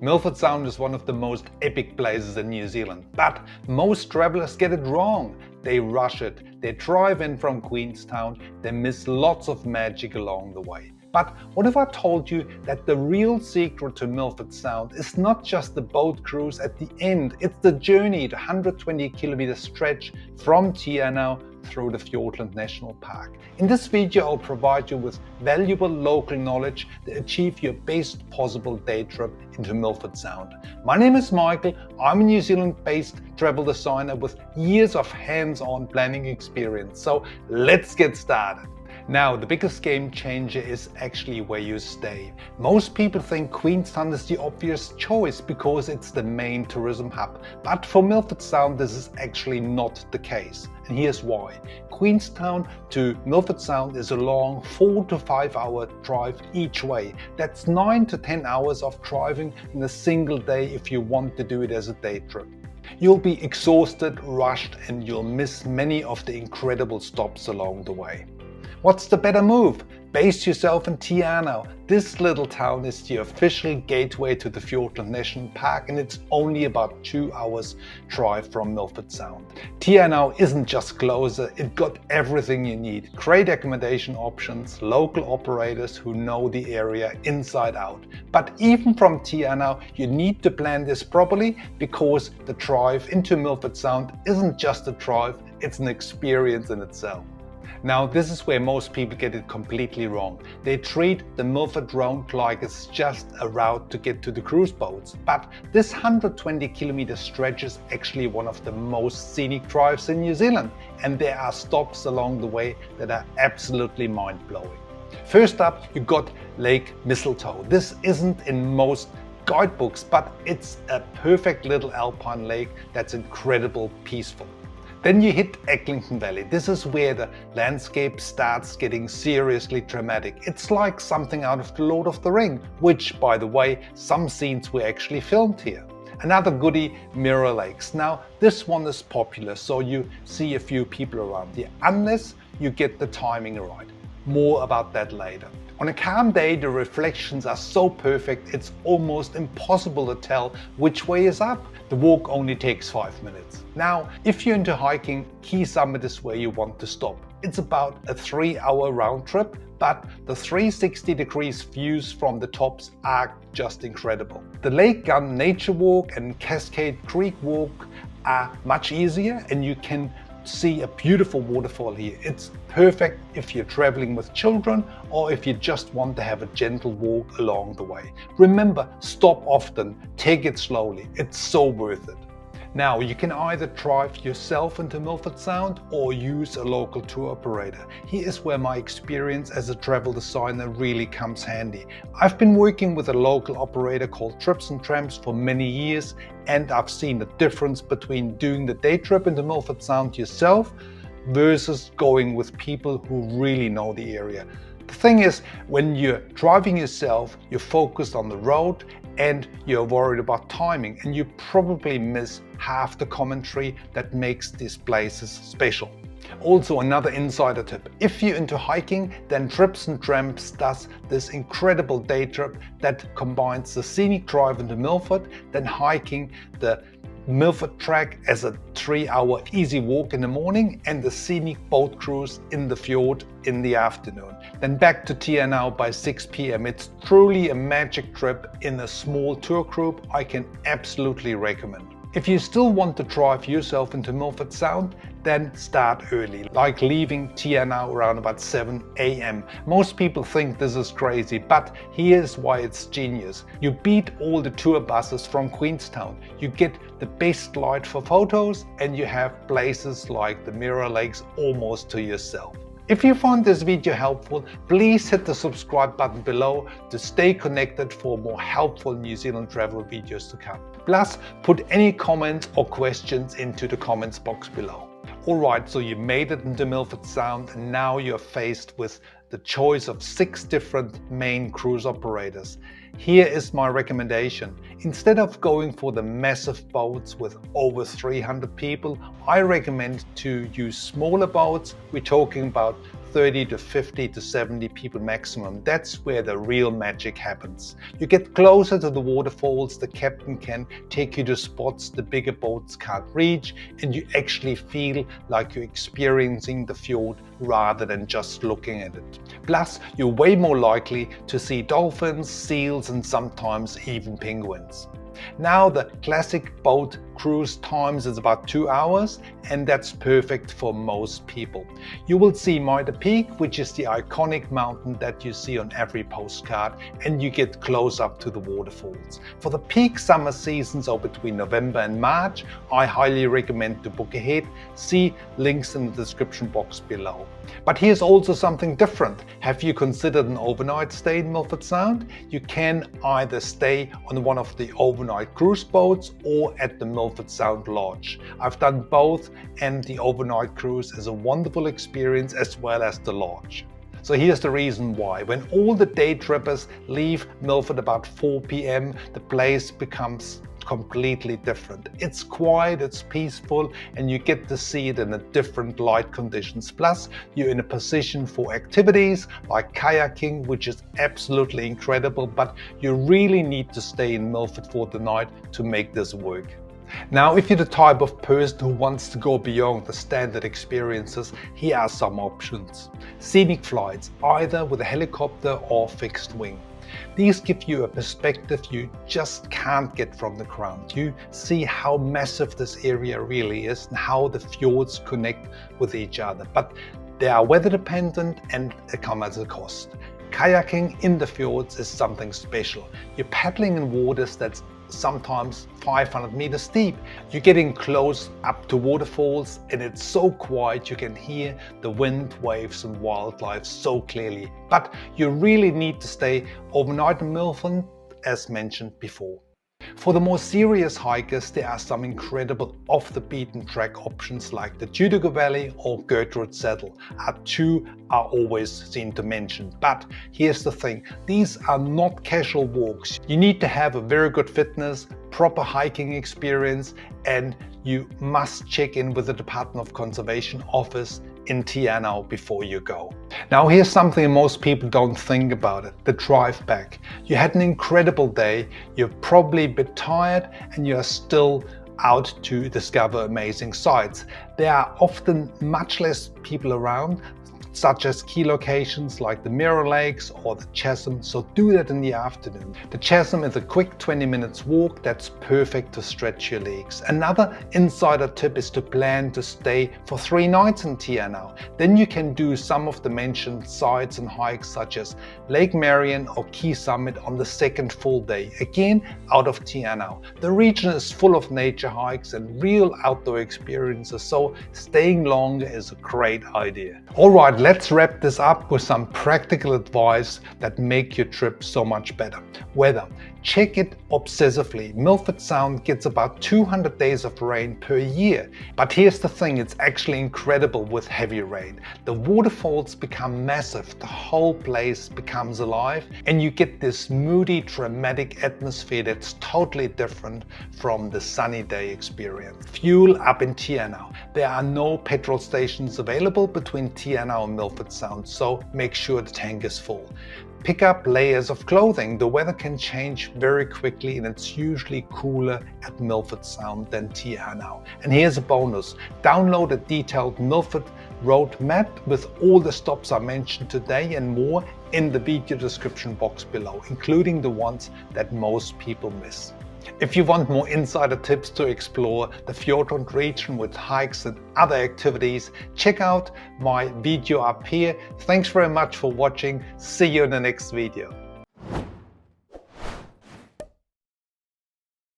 Milford Sound is one of the most epic places in New Zealand, but most travelers get it wrong. They rush it, they drive in from Queenstown, they miss lots of magic along the way. But what if I told you that the real secret to Milford Sound is not just the boat cruise at the end, it's the journey, the 120-kilometer stretch from Te Anau through the Fiordland National Park. In this video I'll provide you with valuable local knowledge to achieve your best possible day trip into Milford Sound. My name is Michael, I'm a New Zealand-based travel designer with years of hands-on planning experience, so let's get started. Now, the biggest game changer is actually where you stay. Most people think Queenstown is the obvious choice because it's the main tourism hub. But for Milford Sound, this is actually not the case. And here's why. Queenstown to Milford Sound is a long 4 to 5 hour drive each way. That's 9 to 10 hours of driving in a single day if you want to do it as a day trip. You'll be exhausted, rushed, and you'll miss many of the incredible stops along the way. What's the better move? Base yourself in Te Anau. This little town is the official gateway to the Fiordland National Park and it's only about 2 hours drive from Milford Sound. Te Anau isn't just closer, it got everything you need. Great accommodation options, local operators who know the area inside out. But even from Te Anau, you need to plan this properly because the drive into Milford Sound isn't just a drive, it's an experience in itself. Now, this is where most people get it completely wrong. They treat the Milford Road like it's just a route to get to the cruise boats. But this 120-kilometer stretch is actually one of the most scenic drives in New Zealand, and there are stops along the way that are absolutely mind-blowing. First up, you got 𝗥𝗲𝗹𝗀𝗀𝗀𝗀. This isn't in most guidebooks, but it's a perfect little alpine lake that's incredibly peaceful. Then you hit Eglinton Valley. This is where the landscape starts getting seriously dramatic. It's like something out of The Lord of the Rings, which, by the way, some scenes were actually filmed here. Another goodie, Mirror Lakes. Now, this one is popular, so you see a few people around here, unless you get the timing right. More about that later. On a calm day, the reflections are so perfect, it's almost impossible to tell which way is up. The walk only takes 5 minutes. Now, if you're into hiking, 𝗬𝗂𝘂𝘂𝗯𝗲 is where you want to stop. It's about a 3-hour round trip, but the 360-degree views from the tops are just incredible. The Lake Gun Nature Walk and Cascade Creek Walk are much easier and you can see a beautiful waterfall here. It's perfect if you're traveling with children or if you just want to have a gentle walk along the way. Remember, stop often, take it slowly, it's so worth it. Now, you can either drive yourself into Milford Sound or use a local tour operator. Here is where my experience as a travel designer really comes handy. I've been working with a local operator called Trips and Tramps for many years, and I've seen the difference between doing the day trip into Milford Sound yourself versus going with people who really know the area. The thing is, when you're driving yourself, you're focused on the road and you're worried about timing, and you probably miss half the commentary that makes these places special. Also, another insider tip, if you're into hiking, then Trips and Tramps does this incredible day trip that combines the scenic drive into Milford, then hiking the Milford Track as a 3-hour easy walk in the morning and the scenic boat cruise in the fjord in the afternoon. Then back to Te Anau by 6 p.m. It's truly a magic trip in a small tour group I can absolutely recommend. If you still want to drive yourself into Milford Sound, then start early, like leaving Te Anau around about 7 a.m. Most people think this is crazy, but here's why it's genius. You beat all the tour buses from Queenstown, you get the best light for photos, and you have places like the Mirror Lakes almost to yourself. If you found this video helpful, please hit the subscribe button below to stay connected for more helpful New Zealand travel videos to come. Plus, put any comments or questions into the comments box below. Alright, so you made it into Milford Sound and now you're faced with the choice of 6 different main cruise operators. Here is my recommendation. Instead of going for the massive boats with over 300 people, I recommend to use smaller boats. We're talking about 30 to 50 to 70 people maximum. That's where the real magic happens. You get closer to the waterfalls, the captain can take you to spots the bigger boats can't reach, and you actually feel like you're experiencing the fjord rather than just looking at it. Plus, you're way more likely to see dolphins, seals, and sometimes even penguins. Now the classic boat cruise times is about 2 hours, and that's perfect for most people. You will see 𝗦𝗧𝗃𝗂𝗁𝗲, which is the iconic mountain that you see on every postcard, and you get close up to the waterfalls. For the peak summer season, so between November and March, I highly recommend 𝗬𝗂𝗃𝗂𝗁𝗲. See links in the description box below. But here's also something different. Have you considered an overnight stay in Milford Sound? You can either stay on one of the overnight cruise boats or at the Milford Sound Lodge. I've done both, and the overnight cruise is a wonderful experience as well as the lodge. So here's the reason why. When all the day trippers leave Milford about 4 p.m, the place becomes completely different. It's quiet, it's peaceful, and you get to see it in a different light conditions. Plus, you're in a position for activities like kayaking, which is absolutely incredible, but you really need to stay in Milford for the night to make this work. Now, if you're the type of person who wants to go beyond the standard experiences, here are some options. Scenic flights, either with a helicopter or fixed wing. These give you a perspective you just can't get from the ground. You see how massive this area really is and how the fjords connect with each other. But they are weather dependent and they come at a cost. Kayaking in the fjords is something special. You're paddling in waters that's sometimes 500 meters deep. You're getting close up to waterfalls, and it's so quiet you can hear the wind, waves, and wildlife so clearly. But you really need to stay overnight in Milford, as mentioned before. For the more serious hikers, there are some incredible off-the-beaten-track options like the 𝗬𝗂𝗃𝗂𝗁𝗲 Valley or 𝗬𝗏𝗃𝗃𝗃 two are always seen to mention. But here's the thing, these are not casual walks. You need to have a very good fitness, proper hiking experience, and you must check in with the Department of Conservation office in Te Anau before you go. Now here's something most people don't think about it, the drive back. You had an incredible day, you're probably a bit tired, and you're still out to discover amazing sights. There are often much less people around, such as key locations like the Mirror Lakes or the 𝗪𝗏𝗄, so do that in the afternoon. The 𝗪𝗏𝗄 is a quick 20 minutes walk that's perfect to stretch your legs. Another insider tip is to plan to stay for 3 nights in Te Anau. Then you can do some of the mentioned sites and hikes such as Lake Marion or Key Summit on the second full day, again out of Te Anau. The region is full of nature hikes and real outdoor experiences, so staying longer is a great idea. Alright, let's wrap this up with some practical advice that make your trip so much better. Weather. Check it obsessively. Milford Sound gets about 200 days of rain per year. But here's the thing, it's actually incredible with heavy rain. The waterfalls become massive, the whole place becomes alive, and you get this moody, dramatic atmosphere that's totally different from the sunny day experience. Fuel up in Te Anau. There are no petrol stations available between Te Anau and Milford Sound, so make sure the tank is full. Pick up layers of clothing. The weather can change very quickly, and it's usually cooler at Milford Sound than Te Anau. And here's a bonus. Download a detailed Milford Road map with all the stops I mentioned today and more in the video description box below, including the ones that most people miss. If you want more insider tips to explore the Fiordland region with hikes and other activities, check out my video up here. Thanks very much for watching. See you in the next video.